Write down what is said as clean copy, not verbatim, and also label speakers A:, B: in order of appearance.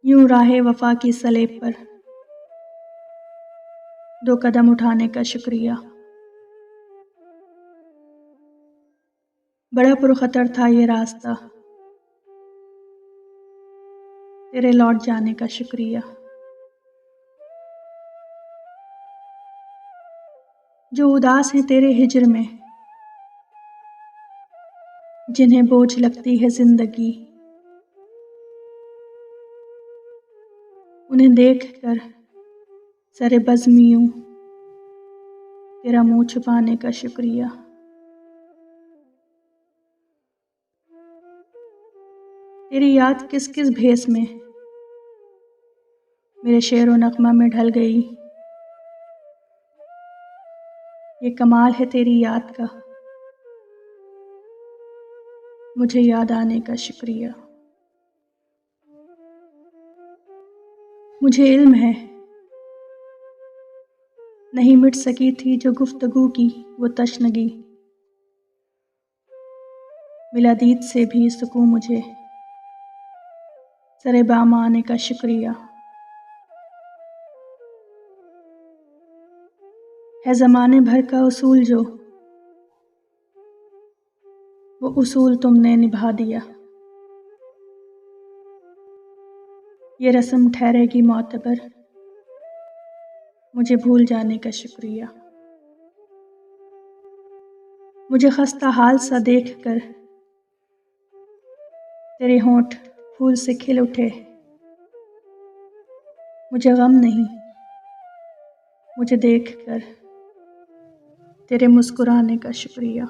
A: यूं राहे वफा की सलेब पर 2 कदम उठाने का शुक्रिया। बड़ा पुरखतर था ये रास्ता, तेरे लौट जाने का शुक्रिया। जो उदास हैं तेरे हिज्र में, जिन्हें बोझ लगती है जिंदगी, उन्हें देख कर सरे बज़्म यूं तेरा मुंह छुपाने का शुक्रिया। तेरी याद किस किस भेस में मेरे शेर व नग़्मा में ढल गई। ये कमाल है तेरी याद का, मुझे याद आने का शुक्रिया। मुझे इल्म है नहीं मिट सकी थी जो गुफ्तगू की वो तशनगी, मिला दीद से भी सुकून मुझे सरे बाम आने का शुक्रिया। है ज़माने भर का उसूल जो, वो उसूल तुमने निभा दिया। ये रस्म ठहरेगी मोतबर, मुझे भूल जाने का शुक्रिया। मुझे खस्ता हाल सा देख कर तेरे होंठ फूल से खिल उठे। मुझे गम नहीं, मुझे देख कर तेरे मुस्कुराने का शुक्रिया।